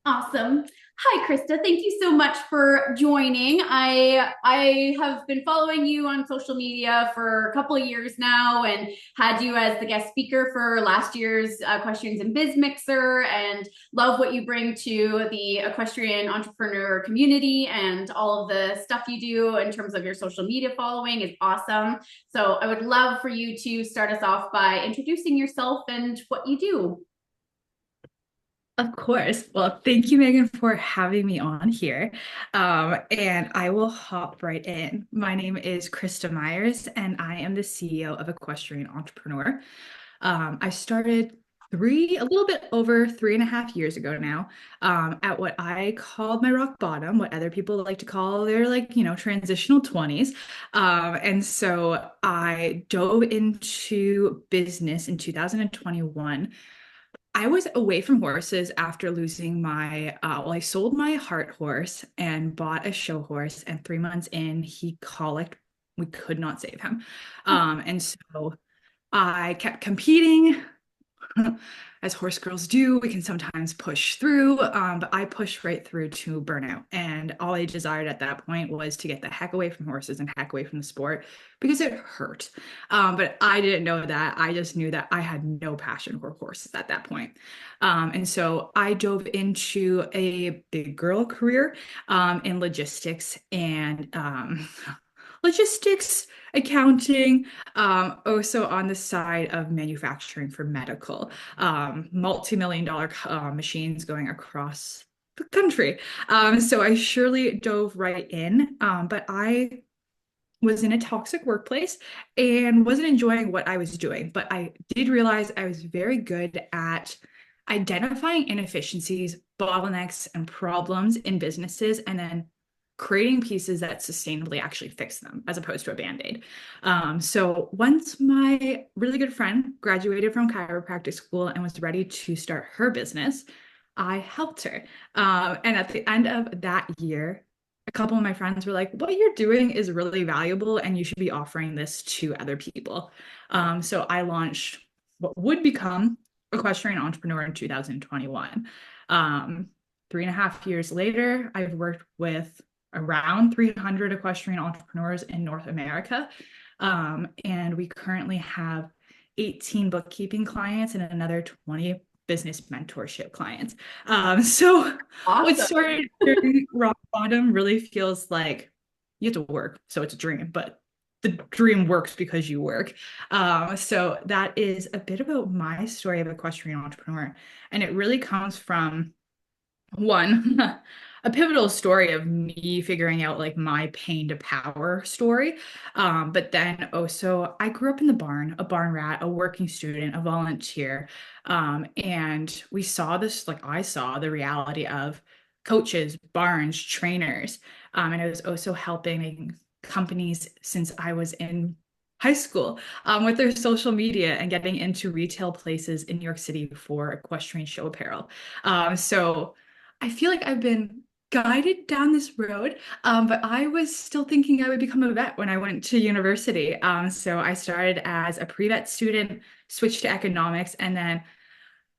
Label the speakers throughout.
Speaker 1: Awesome. Hi, Christa. Thank you so much for joining. I have been following you on social media for a couple of years now and had you as the guest speaker for last year's Equestrians and Biz Mixer and love what you bring to the equestrian entrepreneur community and all of the stuff you do in terms of your social media following is awesome. So I would love for you to start us off by introducing yourself and what you do.
Speaker 2: Of course. Well, thank you, Megan, for having me on here. And I will hop right in. My name is Christa Myers, and I am the CEO of Equestrian Entrepreneur. I started a little bit over 3.5 years ago now, at what I called my rock bottom, what other people like to call their transitional 20s. And so I dove into business in 2021. I was away from horses after losing I sold my heart horse and bought a show horse. And 3 months in, he colicked. We could not save him. And so I kept competing. As horse girls do, we can sometimes push through, but I pushed right through to burnout. And all I desired at that point was to get the heck away from horses and heck away from the sport because it hurt. But I didn't know that. I just knew that I had no passion for horses at that point. And so I dove into a big girl career in logistics, accounting, also on the side of manufacturing for medical, multi-million dollar machines going across the country. So I surely dove right in, but I was in a toxic workplace and wasn't enjoying what I was doing. But I did realize I was very good at identifying inefficiencies, bottlenecks, and problems in businesses, and then creating pieces that sustainably actually fix them as opposed to a band-aid. So once my really good friend graduated from chiropractic school and was ready to start her business, I helped her. And at the end of that year, a couple of my friends were like, what you're doing is really valuable and you should be offering this to other people. So I launched what would become Equestrian Entrepreneur in 2021. 3.5 years later, I've worked with around 300 equestrian entrepreneurs in North America. And we currently have 18 bookkeeping clients and another 20 business mentorship clients. So what
Speaker 1: Awesome.
Speaker 2: started during rock bottom really feels like you have to work, so it's a dream, but the dream works because you work. So that is a bit about my story of equestrian entrepreneur, and it really comes from one a pivotal story of me figuring out like my pain to power story, but then also I grew up in the barn, a barn rat, a working student, a volunteer, and we saw this, like I saw the reality of coaches, barns, trainers, and I was also helping companies since I was in high school, with their social media and getting into retail places in New York City for equestrian show apparel. So I feel like I've been guided down this road, but I was still thinking I would become a vet when I went to university. So I started as a pre-vet student, switched to economics, and then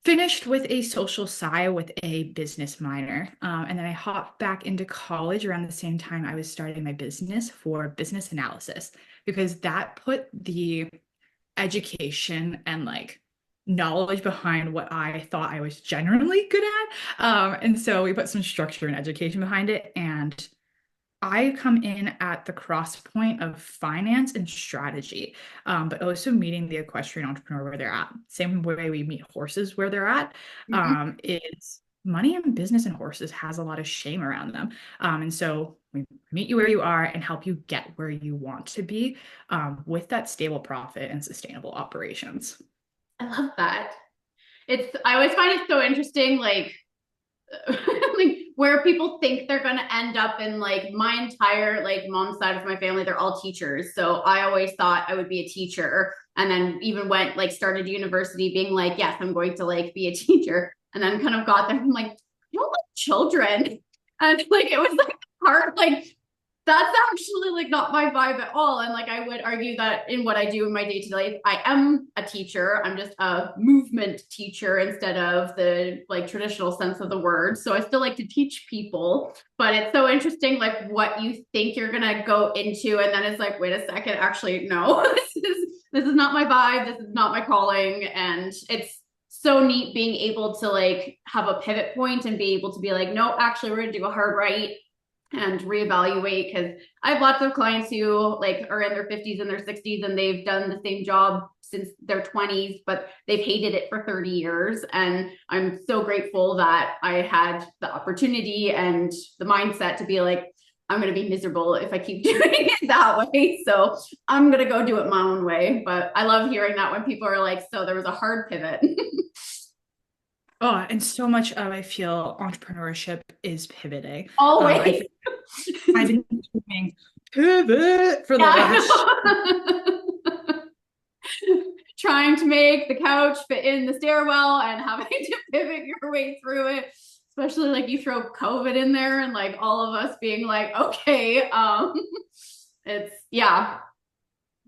Speaker 2: finished with a social sci with a business minor. And then I hopped back into college around the same time I was starting my business for business analysis, because that put the education and like knowledge behind what I thought I was generally good at. And so we put some structure and education behind it. And I come in at the cross point of finance and strategy, but also meeting the equestrian entrepreneur where they're at. Same way we meet horses where they're at,
Speaker 1: Mhm.
Speaker 2: is money and business and horses has a lot of shame around them. And so we meet you where you are and help you get where you want to be, with that stable profit and sustainable operations.
Speaker 1: I love that. I always find it so interesting, like like where people think they're going to end up. In like my entire like mom's side of my family, they're all teachers, so I always thought I would be a teacher, and then even went like started university being like, yes, I'm going to like be a teacher, and then kind of got there. I'm like, I don't like children. And like it was like hard, like that's actually like not my vibe at all. And like I would argue that in what I do in my day-to-day life, I am a teacher. I'm just a movement teacher instead of the like traditional sense of the word. So I still like to teach people, but it's so interesting like what you think you're gonna go into, and then it's like, wait a second, actually, no, this is not my vibe, this is not my calling. And it's so neat being able to like have a pivot point and be able to be like, no, actually, we're gonna do a hard right and reevaluate, because I have lots of clients who like are in their 50s and their 60s and they've done the same job since their 20s, but they've hated it for 30 years. And I'm so grateful that I had the opportunity and the mindset to be like, I'm going to be miserable if I keep doing it that way. So I'm going to go do it my own way. But I love hearing that when people are like, so there was a hard pivot.
Speaker 2: Oh, and so much of I feel entrepreneurship is pivoting. I
Speaker 1: Always.
Speaker 2: think I've been doing pivot for the last
Speaker 1: Trying to make the couch fit in the stairwell and having to pivot your way through it, especially like you throw COVID in there and like all of us being like, okay, it's yeah.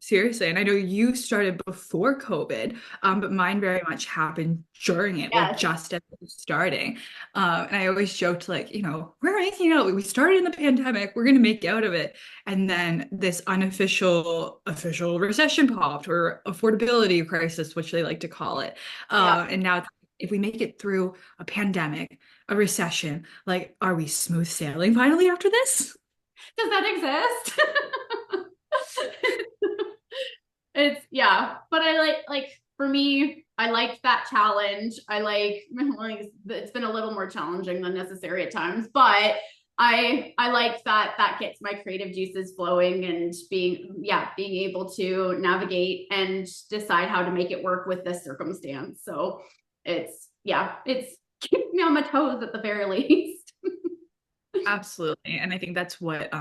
Speaker 2: seriously, and I know you started before COVID, but mine very much happened during it, like
Speaker 1: Yes.
Speaker 2: just as it was starting. And I always joked, like, we're making out. We started in the pandemic, we're going to make out of it. And then this unofficial, official recession popped, or affordability crisis, which they like to call it.
Speaker 1: Yeah.
Speaker 2: And now, if we make it through a pandemic, a recession, like, are we smooth sailing finally after this?
Speaker 1: Does that exist? It's yeah, but I like for me, I liked that challenge. I like it's been a little more challenging than necessary at times, but I like that that gets my creative juices flowing and being able to navigate and decide how to make it work with this circumstance. So it's keeps me on my toes at the very least.
Speaker 2: Absolutely. And I think that's what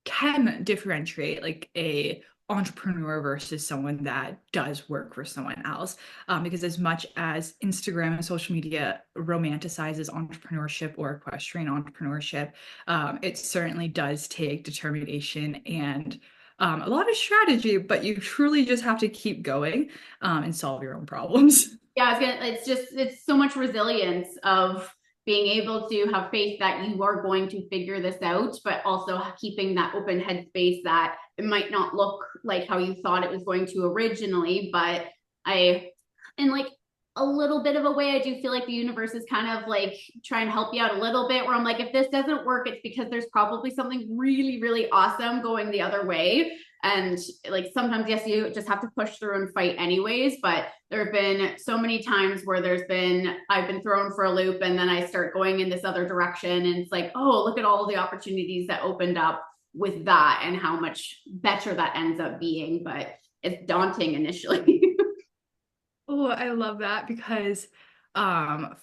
Speaker 2: can differentiate like a entrepreneur versus someone that does work for someone else. Because as much as Instagram and social media romanticizes entrepreneurship or equestrian entrepreneurship, it certainly does take determination and a lot of strategy, but you truly just have to keep going and solve your own problems.
Speaker 1: Yeah, it's so much resilience of being able to have faith that you are going to figure this out, but also keeping that open headspace that it might not look like how you thought it was going to originally. But I, in like a little bit of a way, I do feel like the universe is kind of like trying to help you out a little bit, where I'm like, if this doesn't work, it's because there's probably something really, really awesome going the other way. And like sometimes, yes, you just have to push through and fight anyways. But there have been so many times where I've been thrown for a loop, and then I start going in this other direction. And it's like, oh, look at all the opportunities that opened up with that and how much better that ends up being. But it's daunting initially.
Speaker 2: Oh, I love that because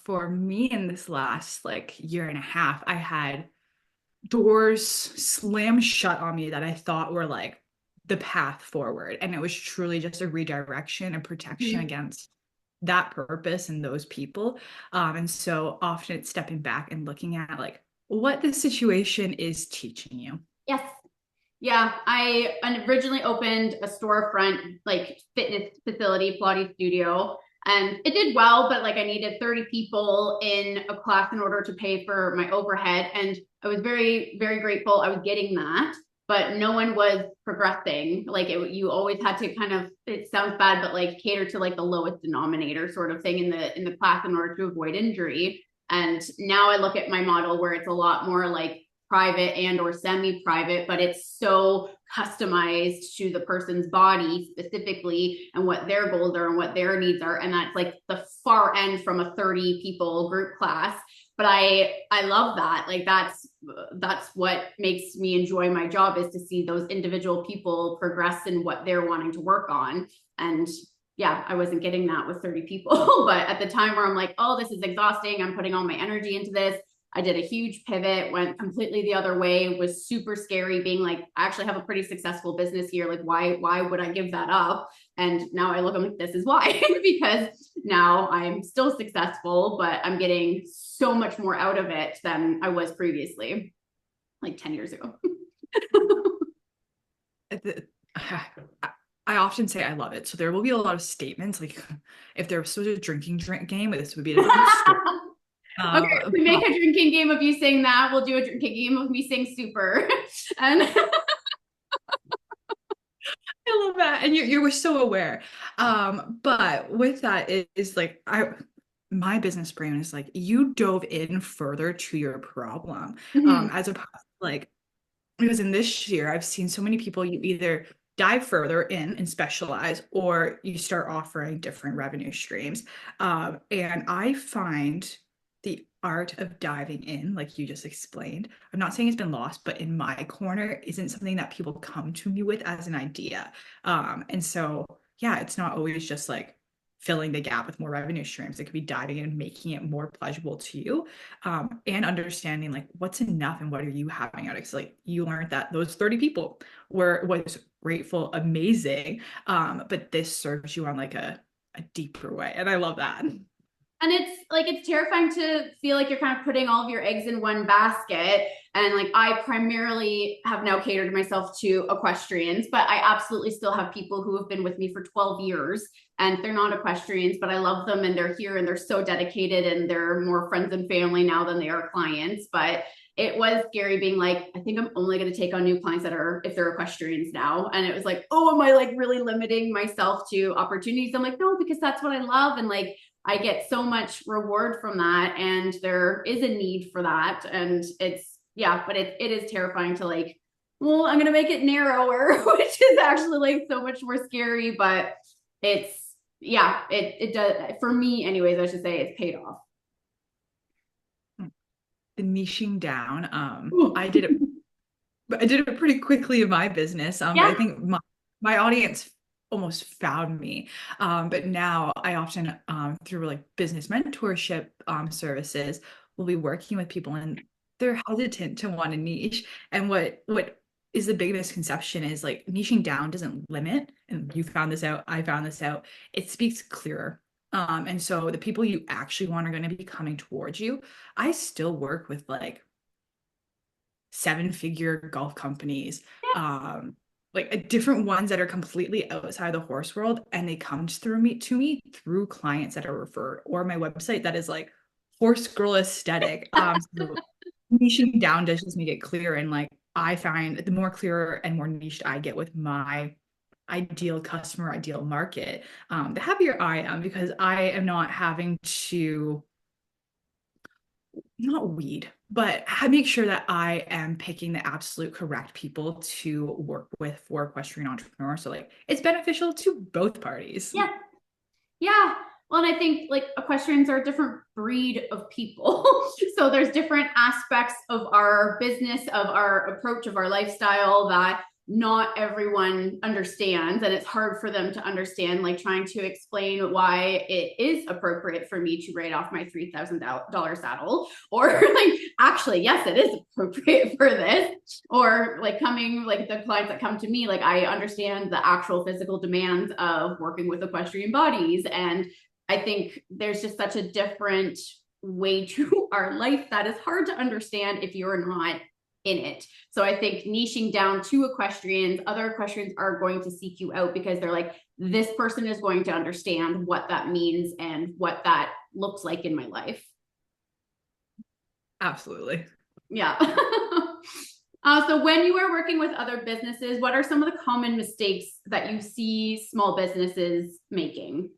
Speaker 2: for me in this last like year and a half, I had doors slammed shut on me that I thought were like the path forward. And it was truly just a redirection and protection against that purpose and those people. And so often it's stepping back and looking at like what the situation is teaching you.
Speaker 1: Yes. Yeah, I originally opened a storefront, like fitness facility, Pilates studio, and it did well, but like I needed 30 people in a class in order to pay for my overhead. And I was very, very grateful I was getting that, but no one was progressing. Like you always had to kind of, it sounds bad, but like cater to like the lowest denominator sort of thing in the class in order to avoid injury. And now I look at my model where it's a lot more like private and or semi-private, but it's so customized to the person's body specifically and what their goals are and what their needs are. And that's like the far end from a 30 people group class. But I love that. Like that's what makes me enjoy my job, is to see those individual people progress in what they're wanting to work on. And yeah, I wasn't getting that with 30 people. But at the time where I'm like, oh, this is exhausting, I'm putting all my energy into this, I did a huge pivot, went completely the other way, was super scary, being like, I actually have a pretty successful business here. Like, why would I give that up? And now I look, I'm like, this is why, because now I'm still successful, but I'm getting so much more out of it than I was previously, like 10 years ago.
Speaker 2: The- I often say I love it. So there will be a lot of statements like if there was a drinking drink game, this would be a different story.
Speaker 1: Okay, if we
Speaker 2: But
Speaker 1: make a drinking game of you saying that, we'll do a drinking game of me saying super. And
Speaker 2: I love that. And you were so aware. But with that, it is like my business brain is like you dove in further to your problem.
Speaker 1: Mhm.
Speaker 2: As opposed to like because in this year I've seen so many people you either dive further in and specialize or you start offering different revenue streams. And I find the art of diving in, like you just explained, I'm not saying it's been lost, but in my corner isn't something that people come to me with as an idea. And so, yeah, it's not always just like filling the gap with more revenue streams. It could be diving in and making it more pleasurable to you, and understanding like what's enough and what are you having out of it. So, like you learned that those 30 people was grateful, amazing, but this serves you on like a deeper way, and I love that.
Speaker 1: And it's like it's terrifying to feel like you're kind of putting all of your eggs in one basket. And like I primarily have now catered myself to equestrians, but I absolutely still have people who have been with me for 12 years and they're not equestrians, but I love them and they're here and they're so dedicated and they're more friends and family now than they are clients. But it was scary being like, I think I'm only going to take on new clients that are, if they're equestrians now. And it was like, oh, am I like really limiting myself to opportunities? I'm like, no, because that's what I love. And like, I get so much reward from that. And there is a need for that. And it's, yeah, but it is terrifying to like, well, I'm going to make it narrower, which is actually like so much more scary. But it's, yeah, it does, for me, anyways, I should say it's paid off.
Speaker 2: The niching down, I did it pretty quickly in my business. But I
Speaker 1: Yeah.
Speaker 2: think my audience almost found me. But now I often, through like business mentorship services, will be working with people and they're hesitant to want a niche. And what is the big misconception is like niching down doesn't limit. And you found this out, I found this out. It speaks clearer. And so the people you actually want are going to be coming towards you. I still work with like seven-figure golf companies, like different ones that are completely outside the horse world, and they come through me to me through clients that are referred or my website that is like horse girl aesthetic. So niching down does just make it clear, and like I find the more clearer and more niched I get with my ideal customer, ideal market, the happier I am because I am not having to not weed, but make sure that I am picking the absolute correct people to work with for equestrian entrepreneurs. So like it's beneficial to both parties.
Speaker 1: Yeah. Yeah. Well, and I think like equestrians are a different breed of people. So there's different aspects of our business, of our approach, of our lifestyle that not everyone understands. And it's hard for them to understand, like trying to explain why it is appropriate for me to write off my $3,000 saddle. Or like, actually, yes, it is appropriate for this. Or like coming, like the clients that come to me, like I understand the actual physical demands of working with equestrian bodies. And I think there's just such a different way to our life that is hard to understand if you're not in it. So I think niching down to equestrians, other equestrians are going to seek you out because they're like, this person is going to understand what that means and what that looks like in my life.
Speaker 2: Absolutely.
Speaker 1: Yeah. So when you are working with other businesses, what are some of the common mistakes that you see small businesses making?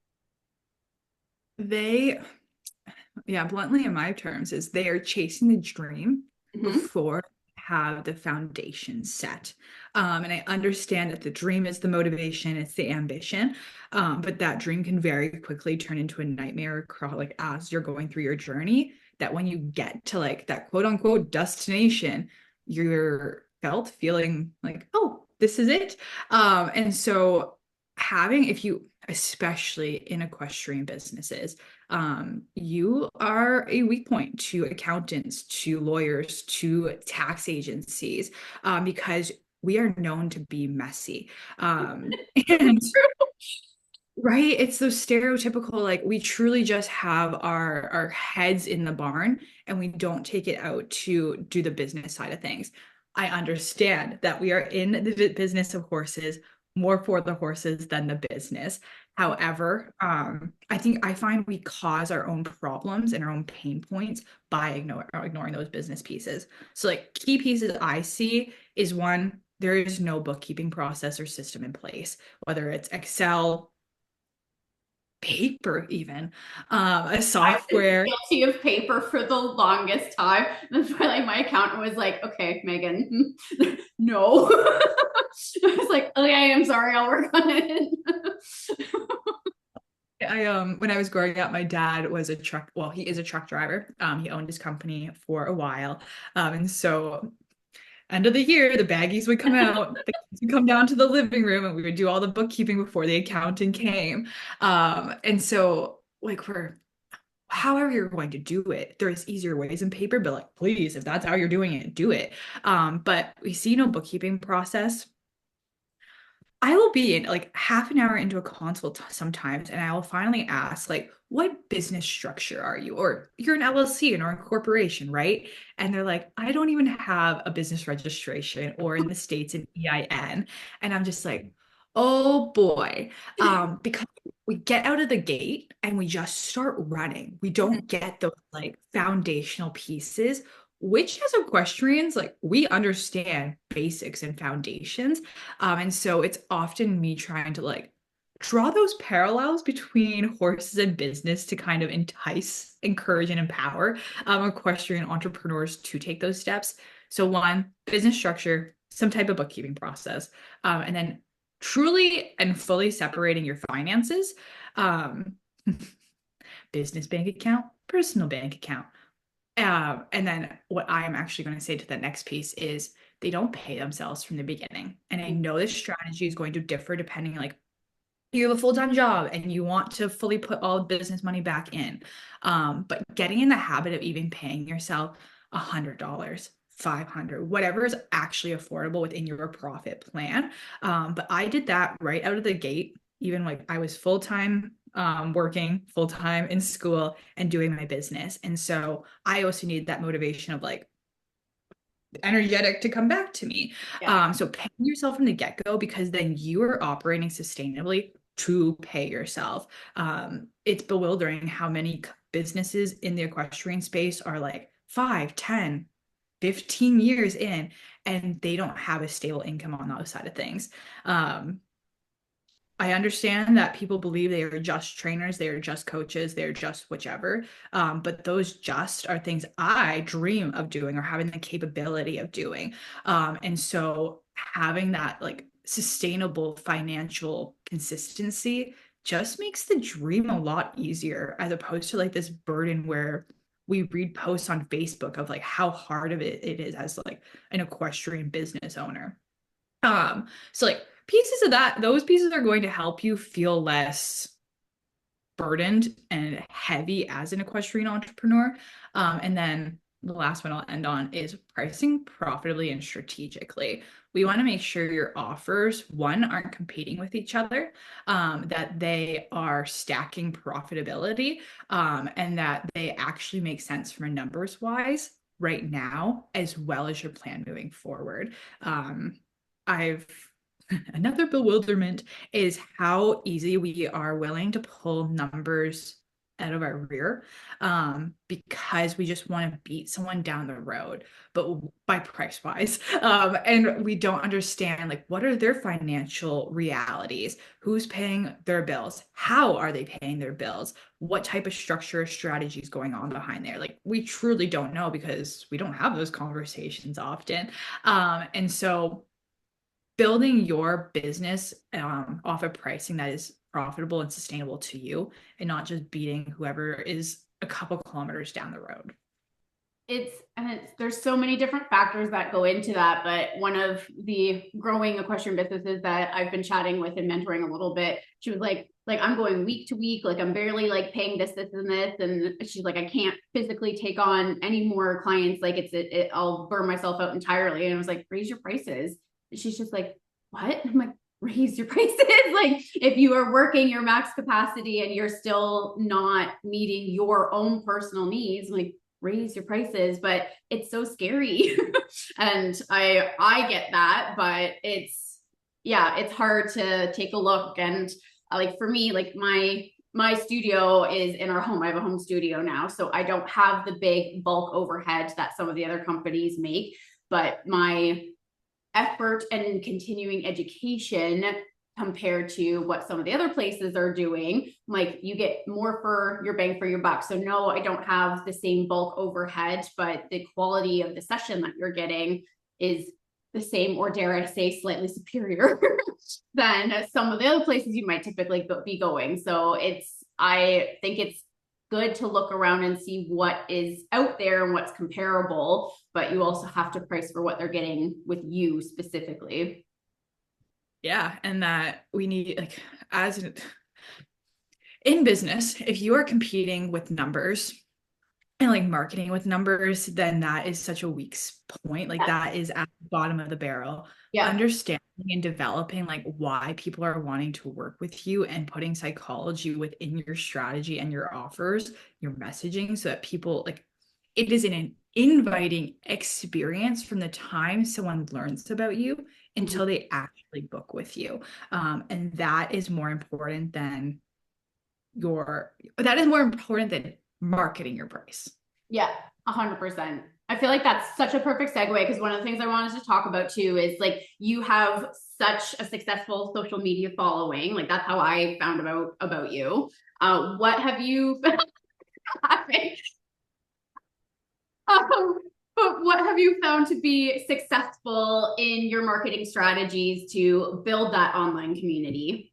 Speaker 2: They, yeah, bluntly in my terms, is they are chasing the dream
Speaker 1: Mm-hmm.
Speaker 2: before have the foundation set. And I understand that the dream is the motivation, it's the ambition, but that dream can very quickly turn into a nightmare, like as you're going through your journey. That when you get to like that quote unquote destination, you're felt feeling like, oh, this is it. And so having, if you, especially in equestrian businesses, you are a weak point to accountants, to lawyers, to tax agencies, because we are known to be messy. And right, it's those stereotypical, like we truly just have our heads in the barn and we don't take it out to do the business side of things. I understand that we are in the business of horses, more for the horses than the business. However, I find we cause our own problems and our own pain points by ignoring those business pieces. So, like, key pieces I see is one, there is no bookkeeping process or system in place, whether it's Excel, paper, even a
Speaker 1: I've been
Speaker 2: software.
Speaker 1: guilty of paper for the longest time. That's why like my accountant was like, okay, Megan, no. I was like, okay, I'm sorry, I'll work on it.
Speaker 2: When I was growing up, my dad was a truck, well, he is a truck driver. He owned his company for a while. And so end of the year, the baggies would come out, the kids would come down to the living room, and we would do all the bookkeeping before the accountant came. And so, like, for however you're going to do it, there's easier ways in paper, but like, please, if that's how you're doing it, do it. But we see no bookkeeping process. I will be in like half an hour into a consult sometimes, and I will finally ask, like, what business structure are you? Or you're an LLC or a corporation, right? And they're like, I don't even have a business registration, or in the States, an EIN. And I'm just like, oh boy. Because we get out of the gate and we just start running. We don't get those like foundational pieces, which as equestrians, like, we understand basics and foundations. And so it's often me trying to like draw those parallels between horses and business to kind of entice, encourage, and empower equestrian entrepreneurs to take those steps. So, one, business structure, some type of bookkeeping process, and then truly and fully separating your finances. Um, business bank account, personal bank account. And then what I am actually going to say to the next piece is they don't pay themselves from the beginning. And I know this strategy is going to differ depending, like, you have a full-time job and you want to fully put all business money back in. But getting in the habit of even paying yourself $100, 500, whatever is actually affordable within your profit plan. But I did that right out of the gate, even like I was full-time working full-time in school and doing my business. And so I also need that motivation of like energetic to come back to me.
Speaker 1: Yeah.
Speaker 2: So paying yourself from the get-go, because then you are operating sustainably to pay yourself. It's bewildering how many businesses in the equestrian space are like 5, 10, 15 years in, and they don't have a stable income on the other side of things. I understand that people believe they are just trainers, they are just coaches, they're just whichever. But those just are things I dream of doing or having the capability of doing. And so having that like sustainable financial consistency just makes the dream a lot easier, as opposed to like this burden where we read posts on Facebook of like how hard of it is as like an equestrian business owner. So like pieces of that, those pieces are going to help you feel less burdened and heavy as an equestrian entrepreneur. And then the last one I'll end on is pricing profitably and strategically. We want to make sure your offers, one, aren't competing with each other, that they are stacking profitability, and that they actually make sense from a numbers wise right now, as well as your plan moving forward. I've Another bewilderment is how easy we are willing to pull numbers out of our rear, because we just want to beat someone down the road, but by price wise. And we don't understand like what are their financial realities, who's paying their bills, how are they paying their bills, what type of structure or strategy is going on behind there. Like, we truly don't know because we don't have those conversations often. And so building your business off of pricing that is profitable and sustainable to you, and not just beating whoever is a couple kilometers down the road.
Speaker 1: It's there's so many different factors that go into that, but one of the growing equestrian businesses that I've been chatting with and mentoring a little bit, she was like I'm going week to week, like I'm barely like paying this and this, and she's like I can't physically take on any more clients, like I'll burn myself out entirely. And I was like, raise your prices. And she's just like, what? I'm like, raise your prices. Like, if you are working your max capacity and you're still not meeting your own personal needs, like, raise your prices, but it's so scary. And I get that, but yeah, it's hard to take a look. And like for me, like my studio is in our home. I have a home studio now, so I don't have the big bulk overhead that some of the other companies make, but my effort and continuing education compared to what some of the other places are doing, like you get more for your bang for your buck. So no, I don't have the same bulk overhead, but the quality of the session that you're getting is the same, or dare I say slightly superior than some of the other places you might typically be going. So I think it's good to look around and see what is out there and what's comparable, but you also have to price for what they're getting with you specifically.
Speaker 2: Yeah, and that we need, like, in business, if you are competing with numbers and like marketing with numbers, then that is such a weak point. Like
Speaker 1: Yeah.
Speaker 2: that is at the bottom of the barrel.
Speaker 1: Yeah.
Speaker 2: Understanding and developing like why people are wanting to work with you and putting psychology within your strategy and your offers, your messaging, so that people like it is an inviting experience from the time someone learns about you
Speaker 1: Mhm.
Speaker 2: until they actually book with you. And that is more important than marketing your price.
Speaker 1: Yeah, 100%. I feel like that's such a perfect segue because one of the things I wanted to talk about too is like you have such a successful social media following. Like that's how I found about you. What have you but what have you found to be successful in your marketing strategies to build that online community?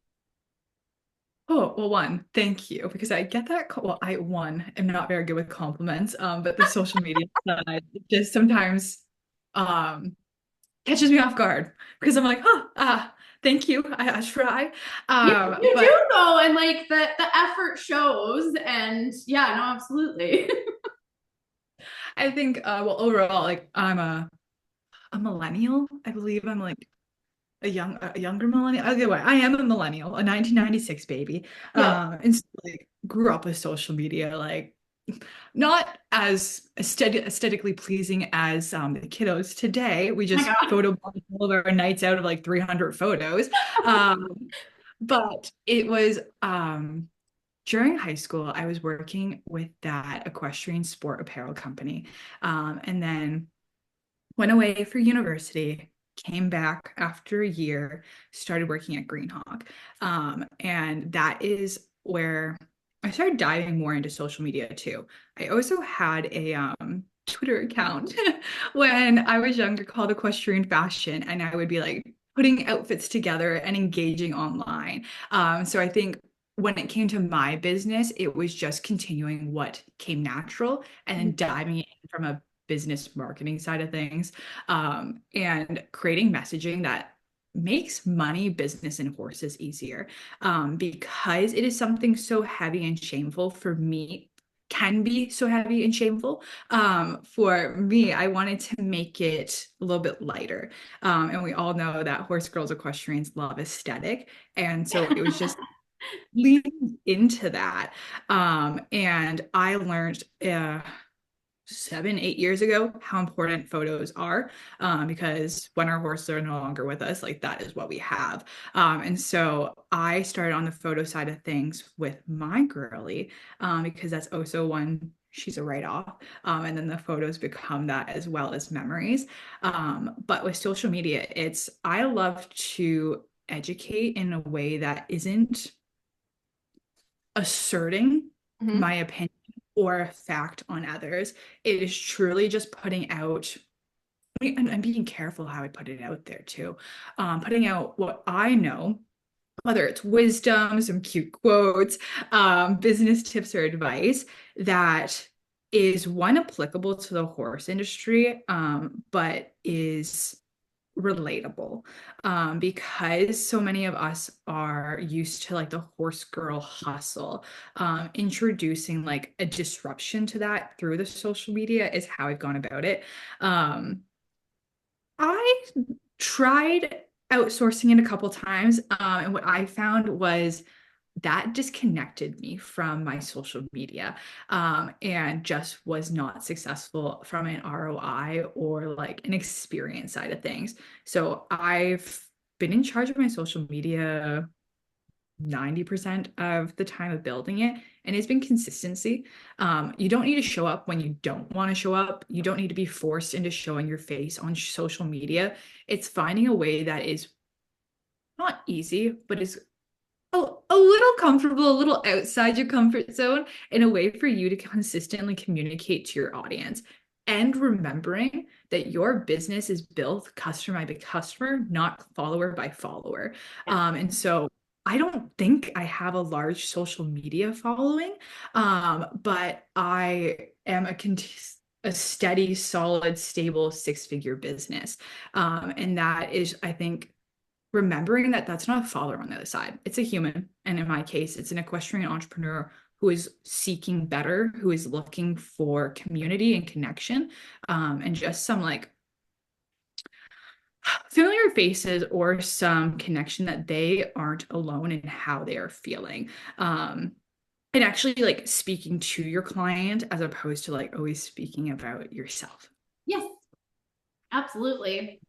Speaker 2: Oh, well, one, thank you, because I get that. Well, I am not very good with compliments, but the social media side just sometimes um catches me off guard because I'm like, thank you. I try.
Speaker 1: You
Speaker 2: But
Speaker 1: do though, and like the effort shows, and yeah, no, absolutely.
Speaker 2: I think well overall, like I'm a millennial. I believe I'm like a younger millennial. Okay, well, I am a millennial, a 1996 baby.
Speaker 1: Yeah.
Speaker 2: And so, like grew up with social media, like not as aesthetically pleasing as the kiddos today. We
Speaker 1: Oh my
Speaker 2: just
Speaker 1: God.
Speaker 2: photobomb all of our nights out of like 300 photos. But it was during high school, I was working with that equestrian sport apparel company. And then went away for university, came back after a year, started working at Greenhawk. And that is where I started diving more into social media too. I also had a Twitter account when I was younger called Equestrian Fashion, and I would be like putting outfits together and engaging online. So I think when it came to my business, it was just continuing what came natural and then diving in from a business marketing side of things, and creating messaging that makes money, business, and horses easier, because it is something so heavy and shameful for me can be so heavy and shameful. For me, I wanted to make it a little bit lighter. And we all know that horse girls equestrians love aesthetic. And so it was just leaning into that. And I learned 7, 8 years ago how important photos are, because when our horses are no longer with us, like that is what we have. And so I started on the photo side of things with my girly, because that's also one, she's a write-off. And then the photos become that as well as memories. But with social media, I love to educate in a way that isn't asserting
Speaker 1: Mhm.
Speaker 2: my opinion or fact on others. It is truly just putting out, and I'm being careful how I put it out there too. Putting out what I know, whether it's wisdom, some cute quotes, business tips or advice that is one applicable to the horse industry, but is relatable, because so many of us are used to like the horse girl hustle. Introducing like a disruption to that through the social media is how I've gone about it. I tried outsourcing it a couple times, and what I found was that disconnected me from my social media, and just was not successful from an ROI or like an experience side of things. So I've been in charge of my social media 90% of the time of building it, and it's been consistency. You don't need to show up when you don't want to show up. You don't need to be forced into showing your face on social media. It's finding a way that is not easy, but is a little comfortable, a little outside your comfort zone, in a way for you to consistently communicate to your audience. And remembering that your business is built customer by customer, not follower by follower. And so I don't think I have a large social media following, but I am a steady, solid, stable six-figure business. And that is, I think, remembering that that's not a follower on the other side. It's a human. And in my case, it's an equestrian entrepreneur who is seeking better, who is looking for community and connection, and just some like familiar faces or some connection that they aren't alone in how they are feeling. And actually like speaking to your client as opposed to like always speaking about yourself.
Speaker 1: Yes, absolutely.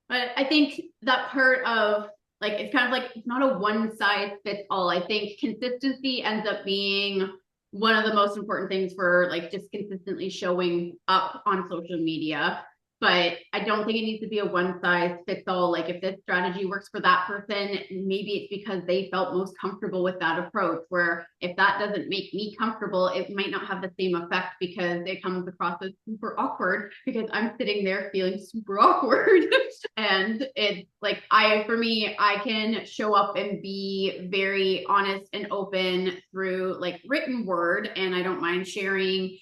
Speaker 1: But I think that part of like, it's kind of like, it's not a one size fits all. I think consistency ends up being one of the most important things for like just consistently showing up on social media. But I don't think it needs to be a one size fits all. Like if this strategy works for that person, maybe it's because they felt most comfortable with that approach. Where if that doesn't make me comfortable, it might not have the same effect because it comes across as super awkward because I'm sitting there feeling super awkward. And it's like, for me, I can show up and be very honest and open through like written word, and I don't mind sharing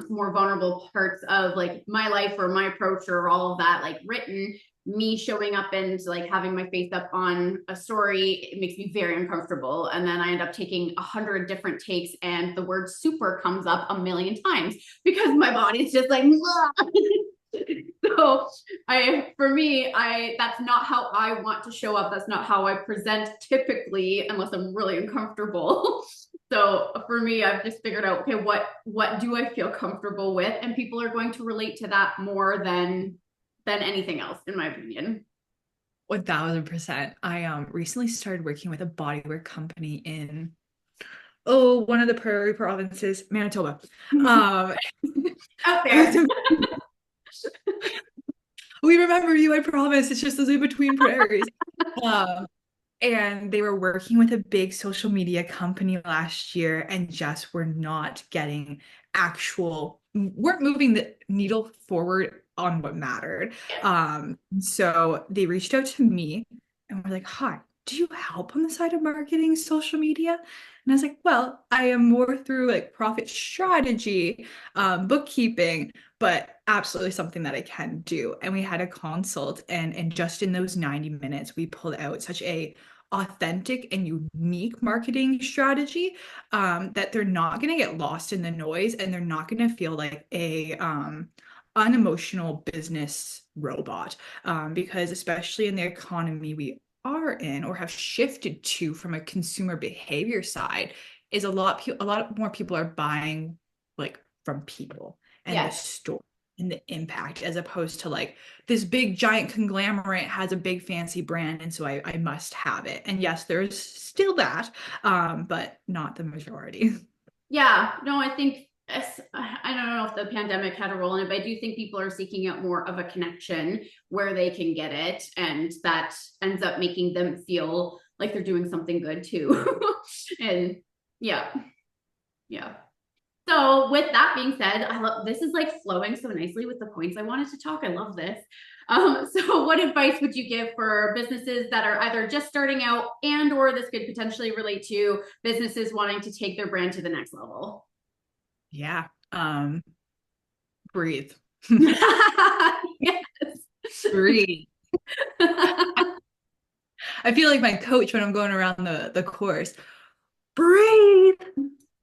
Speaker 1: more vulnerable parts of like my life or my approach or all of that, like written. Me showing up and like having my face up on a story, it makes me very uncomfortable. And then I end up taking 100 different takes and the word super comes up a million times because my body's just like, so for me, that's not how I want to show up. That's not how I present typically, unless I'm really uncomfortable. So for me, I've just figured out, okay, what do I feel comfortable with? And people are going to relate to that more than anything else, in my opinion.
Speaker 2: 1000%. I recently started working with a bodywear company in one of the prairie provinces, Manitoba.
Speaker 1: Out there.
Speaker 2: We remember you, I promise. It's just those in between prairies. And they were working with a big social media company last year and just were not getting weren't moving the needle forward on what mattered. So they reached out to me and were like, hi, do you help on the side of marketing social media? And I was like, well, I am more through like profit strategy, bookkeeping, but absolutely something that I can do. And we had a consult, and just in those 90 minutes, we pulled out such a authentic and unique marketing strategy, that they're not going to get lost in the noise, and they're not going to feel like a unemotional business robot, because especially in the economy we are in or have shifted to from a consumer behavior side, is a lot more people are buying like from people and the store and the impact, as opposed to like this big giant conglomerate has a big fancy brand and so I must have it. And yes, there's still that, but not the majority.
Speaker 1: Yeah, no, I think I don't know if the pandemic had a role in it, but I do think people are seeking out more of a connection where they can get it, and that ends up making them feel like they're doing something good too. And yeah, yeah. So with that being said, I love this is like flowing so nicely with the points I wanted to talk. I love this. So what advice would you give for businesses that are either just starting out, and or this could potentially relate to businesses wanting to take their brand to the next level?
Speaker 2: Yeah. Breathe.
Speaker 1: Yes.
Speaker 2: Breathe. I feel like my coach when I'm going around the course. Breathe.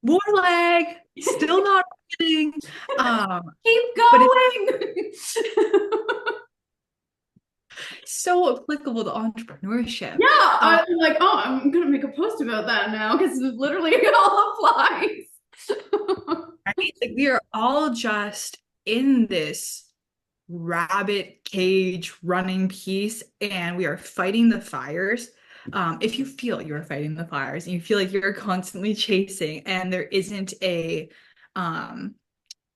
Speaker 2: More leg. Still not breathing.
Speaker 1: Keep going.
Speaker 2: so applicable to entrepreneurship.
Speaker 1: Yeah,
Speaker 2: Um,
Speaker 1: I'm like, oh, I'm gonna make a post about that now because literally it all applies.
Speaker 2: right? Like we are all just in this rabbit cage running piece, and we are fighting the fires. If you feel you're fighting the fires and you feel like you're constantly chasing and there isn't a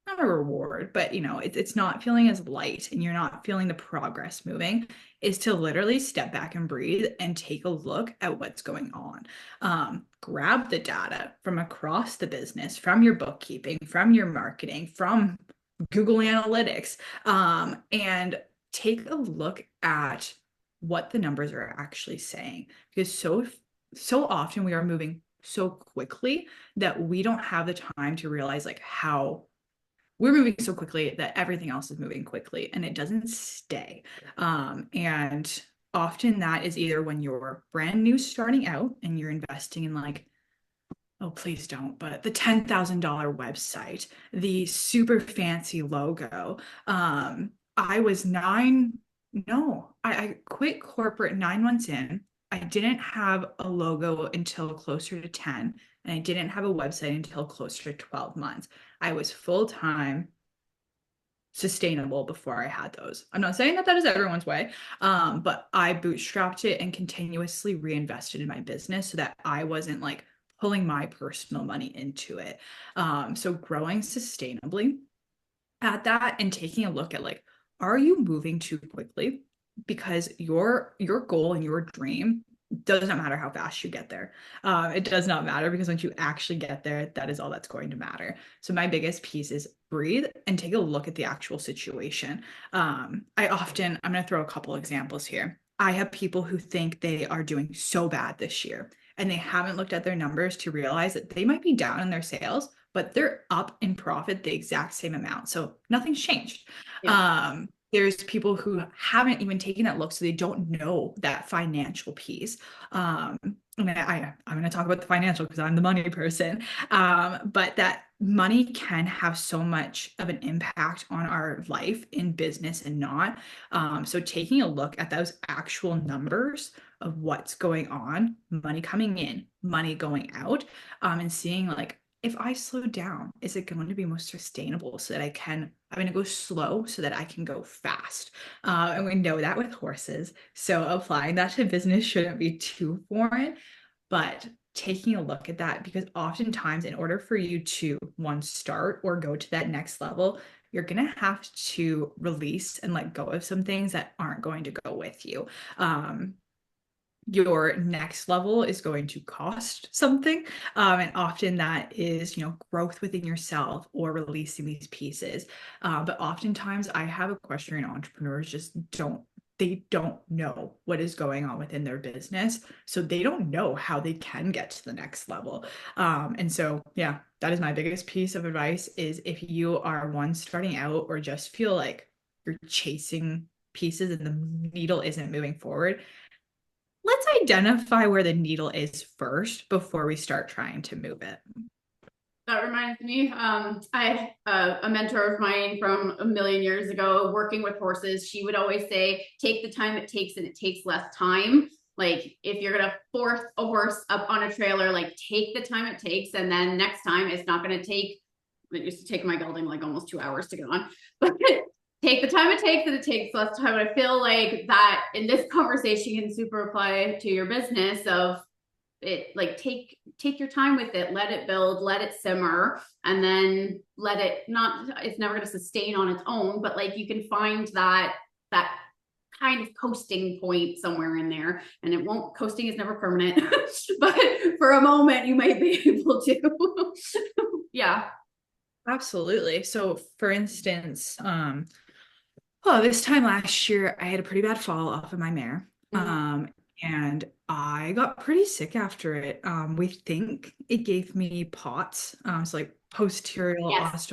Speaker 2: not a reward, but it's not feeling as light and you're not feeling the progress moving, is to literally step back and breathe and take a look at what's going on. Grab the data from across the business, from your bookkeeping, from your marketing, from Google Analytics, and take a look at what the numbers are actually saying. Because so often we are moving so quickly that we don't have the time to realize like how we're moving so quickly that everything else is moving quickly and it doesn't stay. And often that is either when you're brand new starting out and you're investing in like, oh, please don't, but the $10,000 website, the super fancy logo. I was nine, no, I quit corporate 9 months in. I didn't have a logo until closer to 10, and I didn't have a website until closer to 12 months. I was full time sustainable before I had those. I'm not saying that that is everyone's way, but I bootstrapped it and continuously reinvested in my business so that I wasn't like pulling my personal money into it. So growing sustainably at that and taking a look at like, are you moving too quickly? Because your goal and your dream doesn't matter how fast you get there. It does not matter because once you actually get there, that is all that's going to matter. So my biggest piece is breathe and take a look at the actual situation. I'm going to throw a couple examples here. I have people who think they are doing so bad this year and they haven't looked at their numbers to realize that they might be down in their sales, but they're up in profit the exact same amount. So nothing's changed.
Speaker 1: Yeah.
Speaker 2: There's people who haven't even taken that look, so they don't know that financial piece. And I'm going to talk about the financial because I'm the money person. But that money can have so much of an impact on our life in business and not. So taking a look at those actual numbers of what's going on, money coming in, money going out, and seeing like, if I slow down, is it going to be most sustainable so that I'm going to go slow so that I can go fast? And we know that with horses. So applying that to business shouldn't be too foreign, but taking a look at that, because oftentimes in order for you to one start or go to that next level, you're going to have to release and let go of some things that aren't going to go with you. Your next level is going to cost something. And often that is, growth within yourself or releasing these pieces. But oftentimes I have equestrian entrepreneurs they don't know what is going on within their business. So they don't know how they can get to the next level. And so, yeah, that is my biggest piece of advice is if you are one starting out or just feel like you're chasing pieces and the needle isn't moving forward, let's identify where the needle is first before we start trying to move it.
Speaker 1: That reminds me, I a mentor of mine from a million years ago working with horses. She would always say, take the time it takes and it takes less time. Like if you're going to force a horse up on a trailer, like take the time it takes. And then next time it's not going to take, it used to take my gelding like almost 2 hours to get on, but take the time it takes and it takes less time. I feel like that in this conversation can super apply to your business of it, like take your time with it, let it build, let it simmer, and then let it not, it's never going to sustain on its own, but like you can find that kind of coasting point somewhere in there, and it won't, coasting is never permanent, but for a moment you might be able to. Yeah,
Speaker 2: Absolutely. So for instance, this time last year I had a pretty bad fall off of my mare. And I got pretty sick after it. We think it gave me POTS, so like posterior
Speaker 1: yes,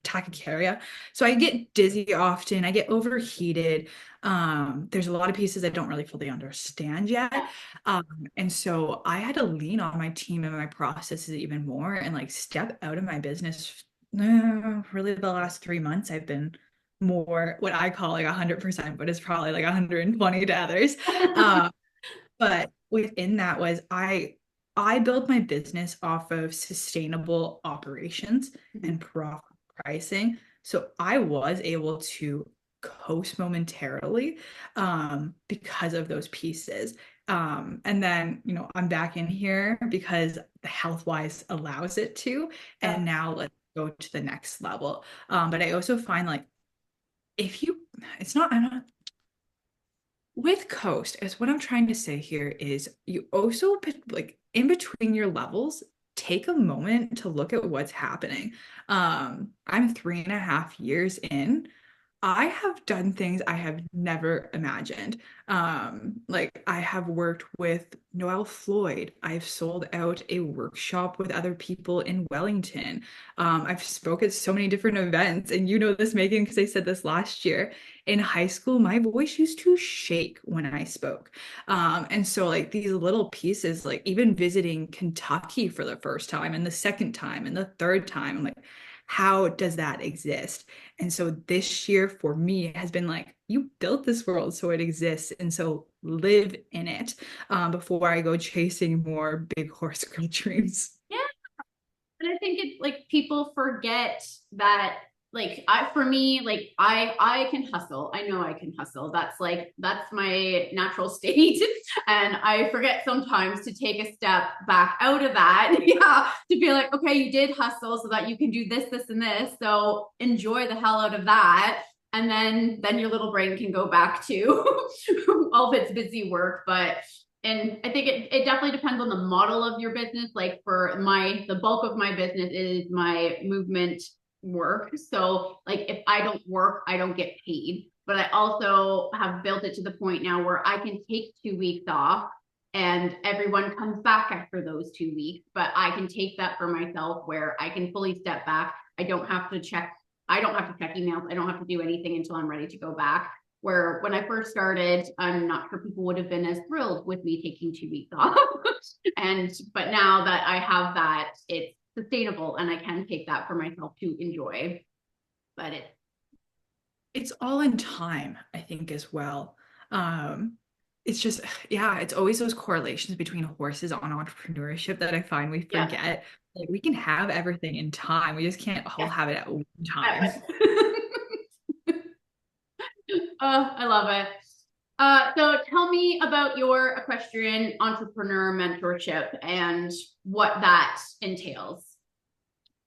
Speaker 2: tachycardia. So I get dizzy often, I get overheated. There's a lot of pieces I don't really fully understand yet. And so I had to lean on my team and my processes even more and like step out of my business. Really the last 3 months I've been more what I call like 100%, but it's probably like 120 to others. But within that was I built my business off of sustainable operations and profit pricing. So I was able to coast momentarily because of those pieces. And then, I'm back in here because the health wise allows it to.
Speaker 1: Yeah.
Speaker 2: And now let's go to the next level. But I also find like if you, it's not, I'm not with coast is what I'm trying to say here is you also like in between your levels take a moment to look at what's happening. I'm 3.5 years in. I have done things I have never imagined. Like I have worked with Noel Floyd. I've sold out a workshop with other people in Wellington. I've spoke at so many different events, and you know this, Megan, because I said this last year. In high school, my voice used to shake when I spoke. And so like these little pieces, like even visiting Kentucky for the first time and the second time and the third time, I'm like, how does that exist? And so this year for me has been like, you built this world so it exists. And so live in it before I go chasing more big horse girl dreams.
Speaker 1: Yeah. And I think it like people forget that like I for me like I can hustle. I know I can hustle. That's my natural state. And I forget sometimes to take a step back out of that. Yeah, to be like, okay, you did hustle so that you can do this, this, and this. So enjoy the hell out of that. And then your little brain can go back to all of its busy work. But and I think it definitely depends on the model of your business. Like for the bulk of my business is my movement work. So like if I don't work, I don't get paid. But I also have built it to the point now where I can take 2 weeks off and everyone comes back after those 2 weeks. But I can take that for myself where I can fully step back. I don't have to check emails. I don't have to do anything until I'm ready to go back. Where when I first started, I'm not sure people would have been as thrilled with me taking 2 weeks off. But now that I have that, it's sustainable and I can take that for myself to enjoy. But
Speaker 2: It's all in time, I think, as well. It's just, yeah, it's always those correlations between horses on entrepreneurship that I find we
Speaker 1: yeah.
Speaker 2: forget. Like we can have everything in time. We just can't all have it at one time.
Speaker 1: I love it. So tell me about your equestrian entrepreneur mentorship and what that entails.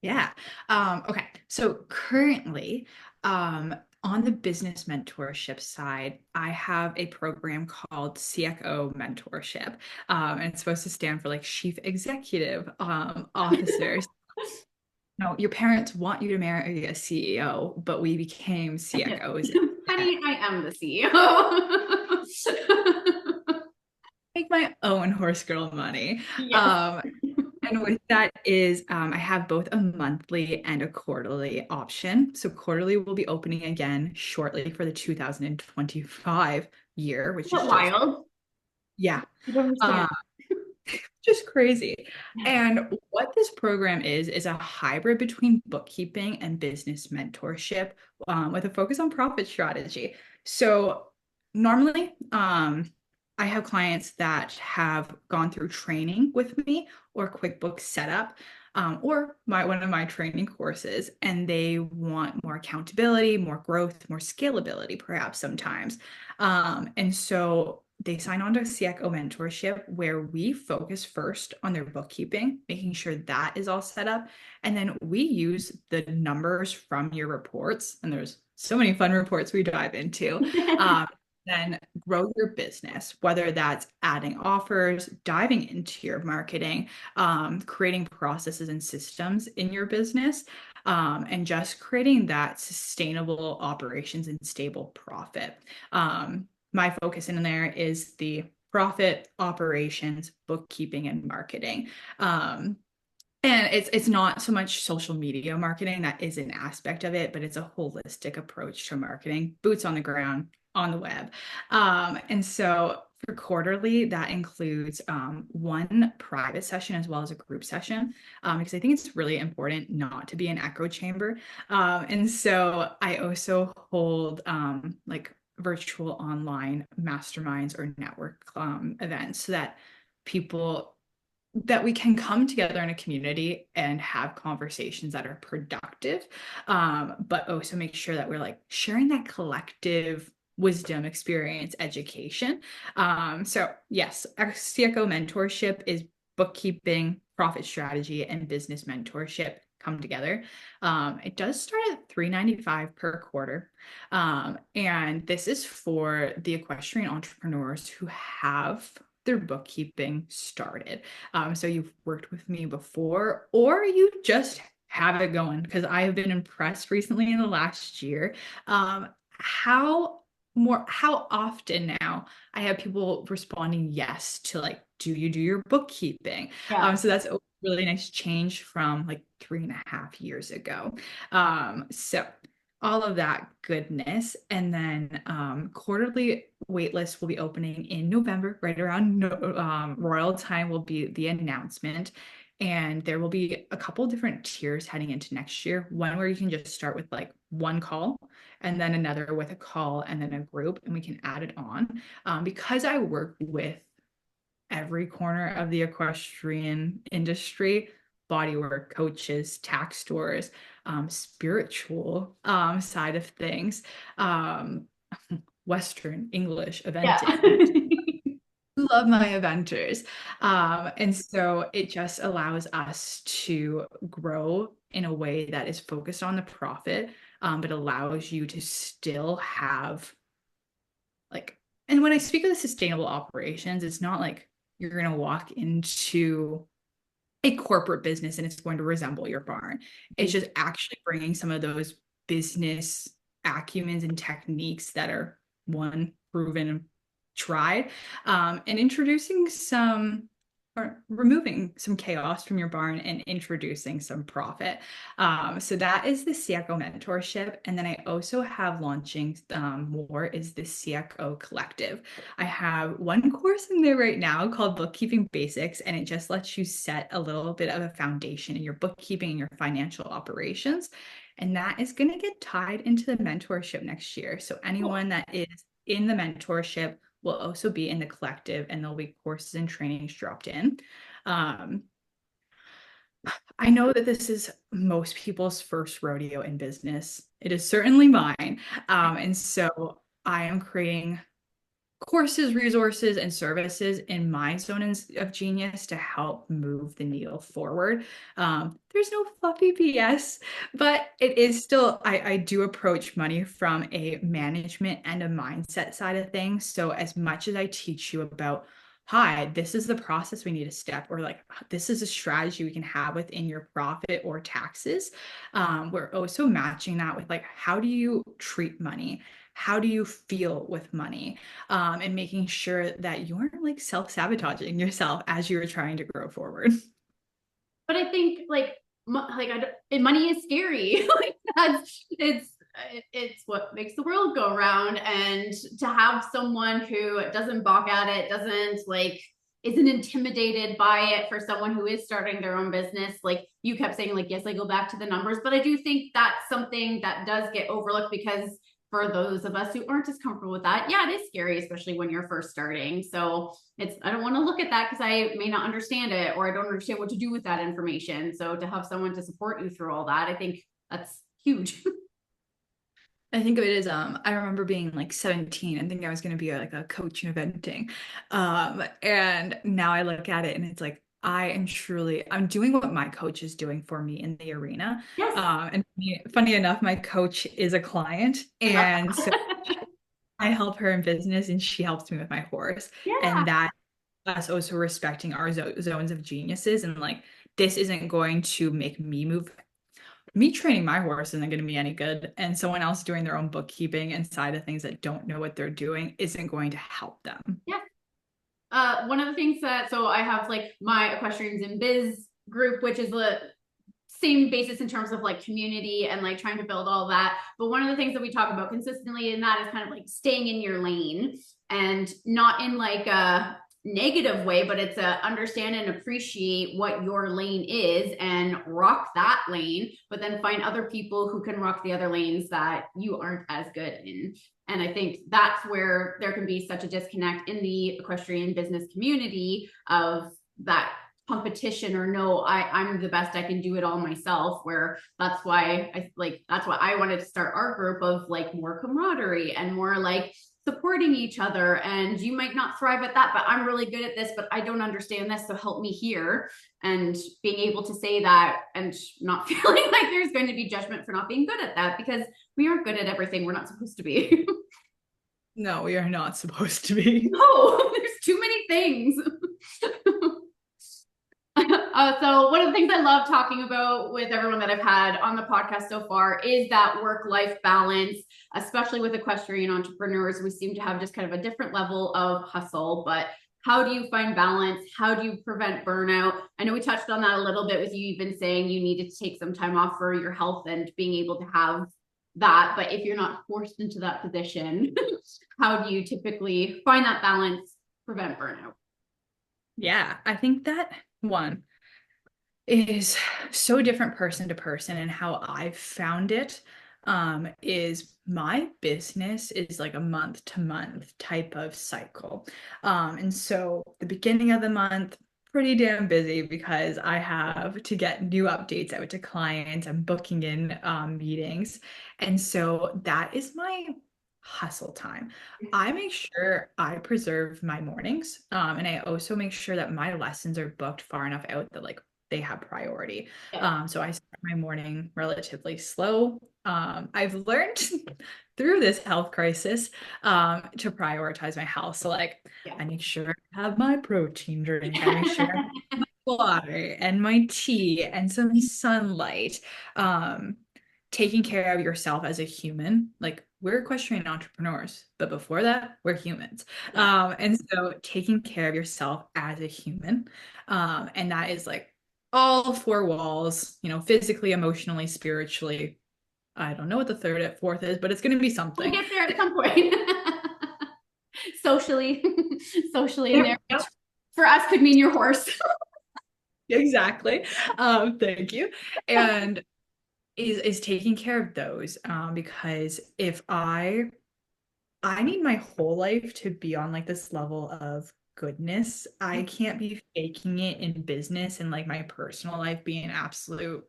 Speaker 2: Yeah. Okay. So currently, on the business mentorship side, I have a program called CXO Mentorship. And it's supposed to stand for like Chief Executive Officers. No, your parents want you to marry a CEO, but we became CXOs.
Speaker 1: Honey, I am the CEO.
Speaker 2: Make my own horse girl money.
Speaker 1: Yes.
Speaker 2: And with that is, I have both a monthly and a quarterly option. So quarterly will be opening again shortly for the 2025 year, which is
Speaker 1: What
Speaker 2: just,
Speaker 1: wild.
Speaker 2: yeah,
Speaker 1: I don't
Speaker 2: uh,
Speaker 1: understand.
Speaker 2: just crazy. And what this program is a hybrid between bookkeeping and business mentorship, with a focus on profit strategy. So normally, I have clients that have gone through training with me or QuickBooks setup, or one of my training courses, and they want more accountability, more growth, more scalability, perhaps sometimes. And so they sign on to CXO mentorship where we focus first on their bookkeeping, making sure that is all set up. And then we use the numbers from your reports, and there's so many fun reports we dive into. Then grow your business, whether that's adding offers, diving into your marketing, creating processes and systems in your business, and just creating that sustainable operations and stable profit. My focus in there is the profit, operations, bookkeeping, and marketing. And it's not so much social media marketing, that is an aspect of it, but it's a holistic approach to marketing, boots on the ground, on the web. And so for quarterly, that includes one private session as well as a group session, because I think it's really important not to be an echo chamber. And so I also hold like virtual online masterminds or network events so that people that we can come together in a community and have conversations that are productive, but also make sure that we're like sharing that collective wisdom, experience, education. So yes, our CFO mentorship is bookkeeping, profit strategy, and business mentorship come together. It does start at $395 per quarter. And this is for the equestrian entrepreneurs who have their bookkeeping started. So you've worked with me before, or you just have it going, because I have been impressed recently in the last year. How often now I have people responding yes to like, do you do your bookkeeping?
Speaker 1: Yeah.
Speaker 2: So that's a really nice change from like 3.5 years ago. So all of that goodness. And then quarterly waitlist will be opening in November, right around Royal time will be the announcement. And there will be a couple different tiers heading into next year. One where you can just start with like one call, and then another with a call, and then a group, and we can add it on. Because I work with every corner of the equestrian industry, bodywork coaches, tax stores, spiritual side of things, Western English
Speaker 1: Yeah.
Speaker 2: eventing. Love my eventers. And so it just allows us to grow in a way that is focused on the profit, but allows you to still have like, and when I speak of the sustainable operations, it's not like you're going to walk into a corporate business and it's going to resemble your barn. It's just actually bringing some of those business acumens and techniques that are one proven and tried, and introducing some or removing some chaos from your barn and introducing some profit. So that is the CXO mentorship. And then I also have launching more is the CXO collective. I have one course in there right now called Bookkeeping Basics, and it just lets you set a little bit of a foundation in your bookkeeping and your financial operations. And that is going to get tied into the mentorship next year. So anyone that is in the mentorship will also be in the collective, and there'll be courses and trainings dropped in. I know that this is most people's first rodeo in business. It is certainly mine. And so I am creating courses, resources, and services in my zone of genius to help move the needle forward. There's no fluffy BS, but it is still, I do approach money from a management and a mindset side of things. So as much as I teach you about, hi, this is the process we need to step, or like, this is a strategy we can have within your profit or taxes. We're also matching that with like, how do you treat money? How do you feel with money? And making sure that you aren't like self-sabotaging yourself as you're trying to grow forward.
Speaker 1: But I think money is scary. Like it's what makes the world go round. And to have someone who doesn't balk at it, doesn't like isn't intimidated by it, for someone who is starting their own business, like you kept saying, like, yes, I go back to the numbers, but I do think that's something that does get overlooked, because for those of us who aren't as comfortable with that, yeah, it is scary, especially when you're first starting. So I don't want to look at that because I may not understand it, or I don't understand what to do with that information. So to have someone to support you through all that, I think that's huge.
Speaker 2: I think of it as I remember being like 17 and thinking I was going to be like a coach in eventing. And now I look at it and it's like I'm doing what my coach is doing for me in the arena.
Speaker 1: Yes.
Speaker 2: And funny enough, my coach is a client, and so I help her in business and she helps me with my horse.
Speaker 1: Yeah.
Speaker 2: And that us also respecting our zones of geniuses, and like, this isn't going to make me move. Me training my horse isn't going to be any good, and someone else doing their own bookkeeping and side of things that don't know what they're doing isn't going to help them.
Speaker 1: Yeah. One of the things that, so I have like my Equestrians in Biz group, which is same basis in terms of like community and like trying to build all that. But one of the things that we talk about consistently in that is kind of like staying in your lane, and not in like a negative way, but it's a understand and appreciate what your lane is and rock that lane, but then find other people who can rock the other lanes that you aren't as good in. And I think that's where there can be such a disconnect in the equestrian business community of that competition, or no, I'm the best, I can do it all myself, where that's why I wanted to start our group of like more camaraderie and more like supporting each other. And you might not thrive at that, but I'm really good at this, but I don't understand this, so help me here. And being able to say that and not feeling like there's going to be judgment for not being good at that, because we aren't good at everything, we're not supposed to be.
Speaker 2: No, we are not supposed to be.
Speaker 1: No, there's too many things. So one of the things I love talking about with everyone that I've had on the podcast so far is that work-life balance, especially with equestrian entrepreneurs. We seem to have just kind of a different level of hustle, but how do you find balance? How do you prevent burnout? I know we touched on that a little bit with you even saying you needed to take some time off for your health and being able to have that. But if you're not forced into that position, how do you typically find that balance, prevent burnout?
Speaker 2: Yeah, I think that one is so different person to person, and how I've found it is my business is like a month to month type of cycle. And so the beginning of the month, pretty damn busy because I have to get new updates out to clients. I'm booking in meetings. And so that is my hustle time. I make sure I preserve my mornings. And I also make sure that my lessons are booked far enough out that like they have priority.
Speaker 1: Yeah.
Speaker 2: So I start my morning relatively slow. I've learned through this health crisis to prioritize my health. So like
Speaker 1: Yeah.
Speaker 2: I make sure I have my protein drink. I make sure I have my water and my tea and some sunlight. Um, Taking care of yourself as a human, like we're equestrian entrepreneurs, but before that, we're humans. And so taking care of yourself as a human, and that is like all four walls, you know, physically, emotionally, spiritually. I don't know what the fourth is, but it's going to be
Speaker 1: We'll
Speaker 2: something.
Speaker 1: get there at some point. Socially, socially in there, which for us could mean your horse.
Speaker 2: Exactly. Thank you. And is taking care of those, because if I need my whole life to be on like this level of goodness. I can't be faking it in business and like my personal life being absolute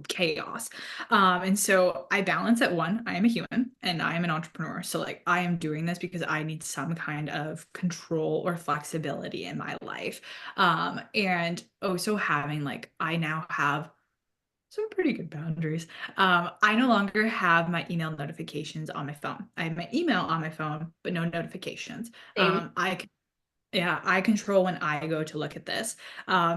Speaker 2: chaos. And so I balance at one, I am a human and I am an entrepreneur. So like I am doing this because I need some kind of control or flexibility in my life. And also having like I now have some pretty good boundaries. I no longer have my email notifications on my phone. I have my email on my phone, but no notifications.
Speaker 1: Same.
Speaker 2: Yeah, I control when I go to look at this.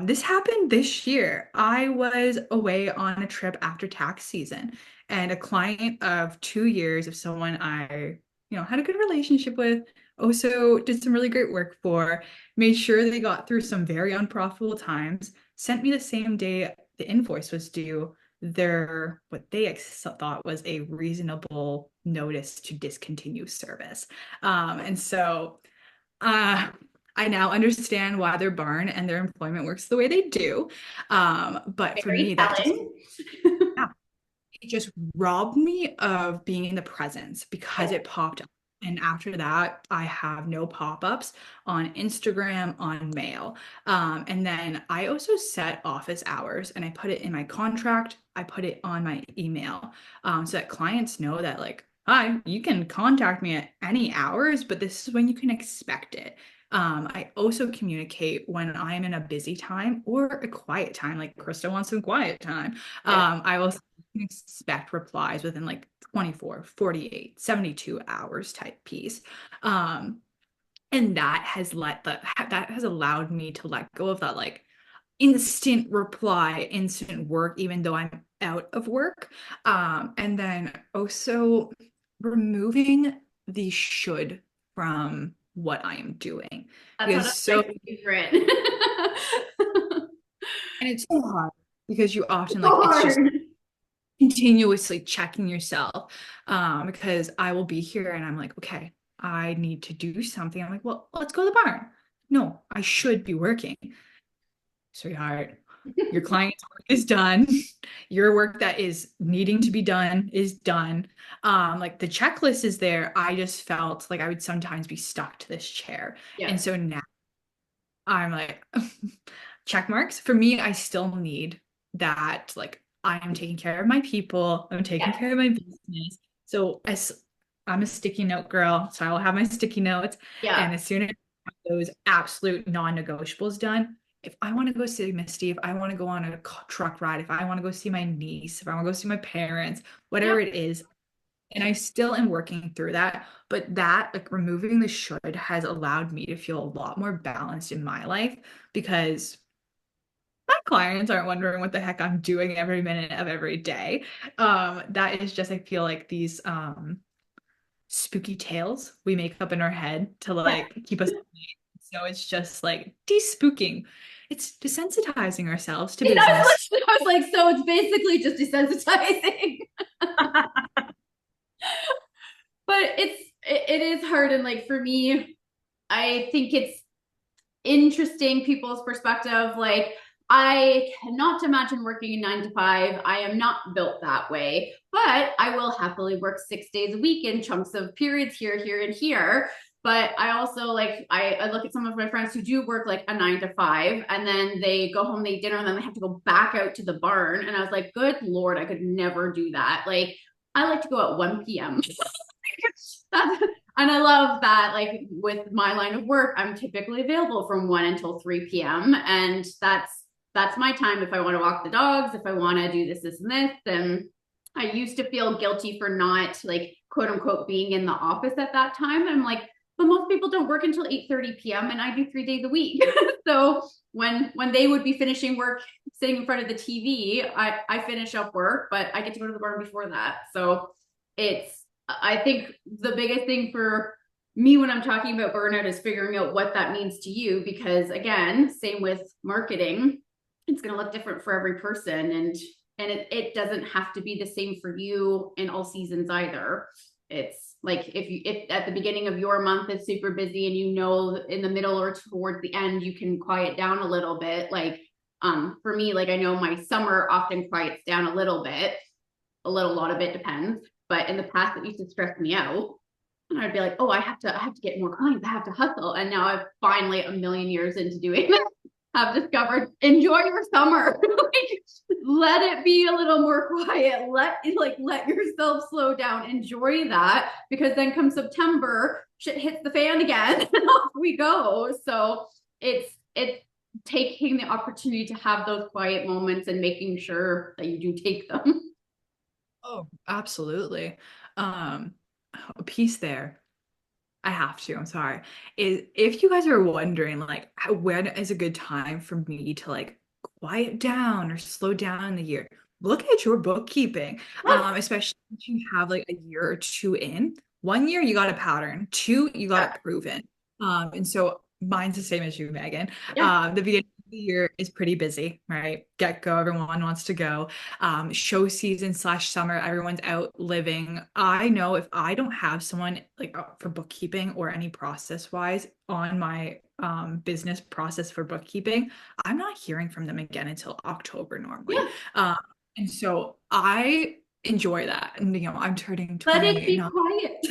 Speaker 2: This happened this year. I was away on a trip after tax season, and a client of 2 years of someone I, you know, had a good relationship with, also did some really great work for, made sure they got through some very unprofitable times, sent me the same day the invoice was due, their what they thought was a reasonable notice to discontinue service. And so uh I now understand why their barn and their employment works the way they do. But for
Speaker 1: Very
Speaker 2: me, that just,
Speaker 1: telling.
Speaker 2: yeah, it just robbed me of being in the presence because it popped up. And after that, I have no pop-ups on Instagram, on mail. And then I also set office hours and I put it in my contract. I put it on my email, so that clients know that like, hi, you can contact me at any hours, but this is when you can expect it. I also communicate when I'm in a busy time or a quiet time, like Christa wants some quiet time.
Speaker 1: Yeah.
Speaker 2: I will expect replies within like 24, 48, 72 hours type piece. Um, and that has allowed me to let go of that like instant reply, instant work, even though I'm out of work. And then also removing the should from what I am doing.
Speaker 1: That's
Speaker 2: Because
Speaker 1: not
Speaker 2: so
Speaker 1: my favorite.
Speaker 2: and it's so hard because you often like it's just
Speaker 1: Hard.
Speaker 2: continuously checking yourself. Because I will be here and I'm like, okay, I need to do something. I'm like, well, let's go to the barn. No, I should be working. Sweetheart, your client's work is done. Your work that is needing to be done is done. Like the checklist is there. I just felt like I would sometimes be stuck to this chair. And
Speaker 1: Yeah.
Speaker 2: so now I'm like, check marks. For me, I still need that. Like, I am taking care of my people, I'm taking
Speaker 1: Yeah.
Speaker 2: care of my business. So, as I'm a sticky note girl, so I will have my sticky notes.
Speaker 1: Yeah.
Speaker 2: And as soon as I have those absolute non-negotiables done, if I want to go see Misty, if I want to go on a truck ride, if I want to go see my niece, if I want to go see my parents,
Speaker 1: Yeah.
Speaker 2: whatever it is, and I still am working through that, but that like removing the should has allowed me to feel a lot more balanced in my life because my clients aren't wondering what the heck I'm doing every minute of every day. That is just I feel like these spooky tales we make up in our head to
Speaker 1: Yeah.
Speaker 2: like keep us awake. So it's just like de-spooking. It's desensitizing ourselves to
Speaker 1: Yeah,
Speaker 2: business.
Speaker 1: I was like, so it's basically just desensitizing. But it is hard, and like for me, I think it's interesting people's perspective. Like, I cannot imagine working a 9 to 5. I am not built that way, but I will happily work 6 days a week in chunks of periods here, and here. But I also like I look at some of my friends who do work like a 9 to 5 and then they go home, they eat dinner, and then they have to go back out to the barn. And I was like, good Lord, I could never do that. Like I like to go at 1 p.m. And I love that, like with my line of work, I'm typically available from 1 until 3 p.m. And that's my time if I want to walk the dogs, if I want to do this, this, and this. And I used to feel guilty for not like quote unquote being in the office at that time. And I'm like, but most people don't work until 8:30 p.m. and I do 3 days a week. So when they would be finishing work sitting in front of the TV, I finish up work, but I get to go to the barn before that. So it's I think the biggest thing for me when I'm talking about burnout is figuring out what that means to you, because again, same with marketing, it's going to look different for every person, and it doesn't have to be the same for you in all seasons either. It's like if at the beginning of your month is super busy and you know in the middle or towards the end you can quiet down a little bit, like for me, like I know my summer often quiets down a little bit, a lot of it depends. But in the past, it used to stress me out. And I'd be like, oh, I have to get more clients. I have to hustle. And now I've finally, a million years into doing it, have discovered enjoy your summer. Like, let it be a little more quiet. Let yourself slow down. Enjoy that, because then come September, shit hits the fan again, and off we go. So it's taking the opportunity to have those quiet moments and making sure that you do take them.
Speaker 2: Oh, absolutely. A piece there. I have to, I'm sorry. Is if you guys are wondering like when is a good time for me to like quiet down or slow down in the year, look at your bookkeeping. Especially if you have like a year or two in. 1 year you got a pattern, two you got
Speaker 1: Yeah.
Speaker 2: it proven. And so mine's the same as you, Megan.
Speaker 1: Yeah.
Speaker 2: The beginning of the year is pretty busy, right? Get go, everyone wants to go. Show season slash summer, everyone's out living. I know if I don't have someone like for bookkeeping or any process wise on my business process for bookkeeping, I'm not hearing from them again until October normally.
Speaker 1: Yeah.
Speaker 2: Um, and so I enjoy that. And I'm turning
Speaker 1: Let it
Speaker 2: 20,
Speaker 1: be
Speaker 2: no,
Speaker 1: quiet.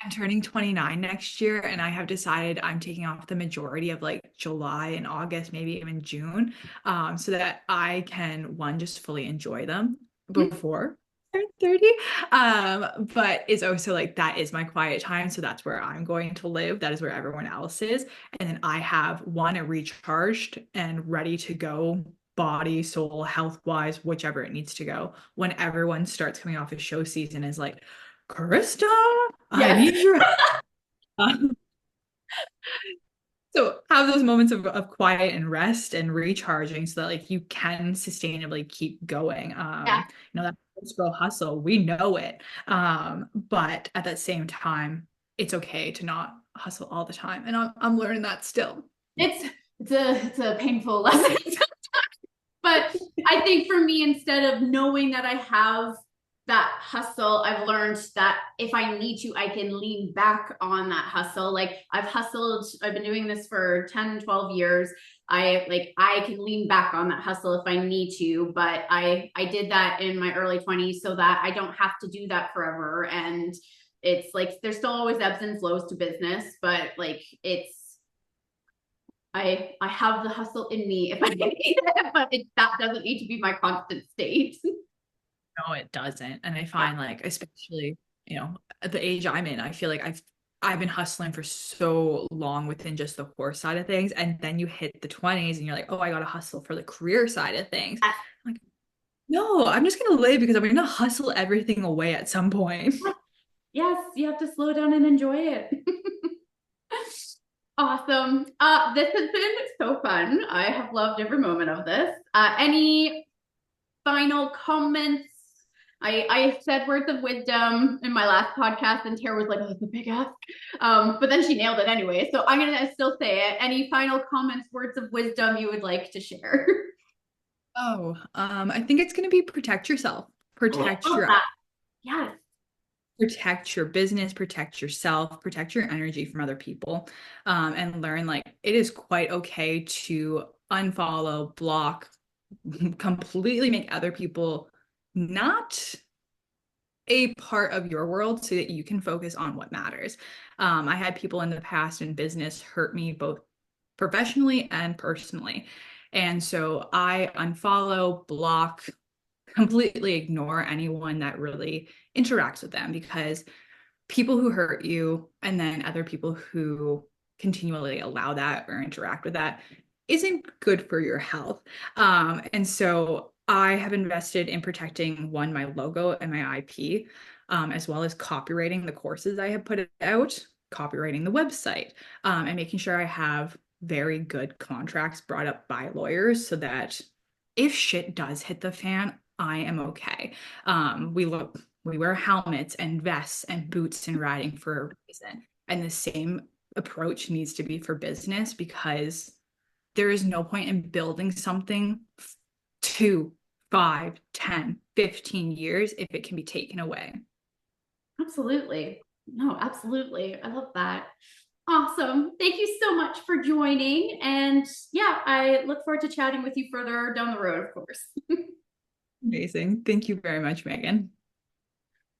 Speaker 2: I'm turning 29 next year, and I have decided I'm taking off the majority of like July and August, maybe even June, so that I can one just fully enjoy them before I turn 30. But it's also like that is my quiet time, so that's where I'm going to live. That is where everyone else is, and then I have one recharged and ready to go. Body, soul, health wise, whichever it needs to go. When everyone starts coming off of show season, is like, Christa, I
Speaker 1: Yes.
Speaker 2: need your help. So have those moments of quiet and rest and recharging so that like you can sustainably keep going.
Speaker 1: Yeah.
Speaker 2: That girl hustle, we know it. But at that same time, it's okay to not hustle all the time. And I'm learning that still.
Speaker 1: It's it's a painful lesson. I think for me, instead of knowing that I have that hustle, I've learned that if I need to, I can lean back on that hustle. Like I've hustled, I've been doing this for 10, 12 years. I can lean back on that hustle if I need to, but I did that in my early 20s so that I don't have to do that forever. And it's like there's still always ebbs and flows to business, but like it's I have the hustle in me if I need it, but that doesn't need to be my constant state.
Speaker 2: No, it doesn't. And I
Speaker 1: Yeah.
Speaker 2: find like, especially, at the age I'm in, I feel like I've been hustling for so long within just the horse side of things. And then you hit the 20s and you're like, oh, I gotta hustle for the career side of things. I'm like, no, I'm just gonna live because I'm gonna hustle everything away at some point.
Speaker 1: Yes, you have to slow down and enjoy it. Awesome. This has been so fun. I have loved every moment of this. Any final comments? I said words of wisdom in my last podcast, and Tara was like, "Oh, that's a big ask," but then she nailed it anyway. So I'm gonna still say it. Any final comments, words of wisdom you would like to share?
Speaker 2: Oh, I think it's gonna be protect yourself,
Speaker 1: Oh, I
Speaker 2: protect
Speaker 1: love
Speaker 2: your
Speaker 1: that. Yes.
Speaker 2: protect your business, protect yourself, protect your energy from other people, and learn like it is quite okay to unfollow, block, completely make other people not a part of your world so that you can focus on what matters. I had people in the past in business hurt me both professionally and personally. And so I unfollow, block, completely ignore anyone that really interacts with them because people who hurt you and then other people who continually allow that or interact with that isn't good for your health. And so I have invested in protecting one, my logo and my IP, as well as copywriting the courses I have put out, copywriting the website, and making sure I have very good contracts brought up by lawyers so that if shit does hit the fan, I am okay. We wear helmets and vests and boots and riding for a reason. And the same approach needs to be for business because there is no point in building something 2, 5, 10, 15 years if it can be taken away.
Speaker 1: Absolutely. No, absolutely. I love that. Awesome. Thank you so much for joining. And yeah, I look forward to chatting with you further down the road, of course.
Speaker 2: Amazing. Thank you very much, Megan.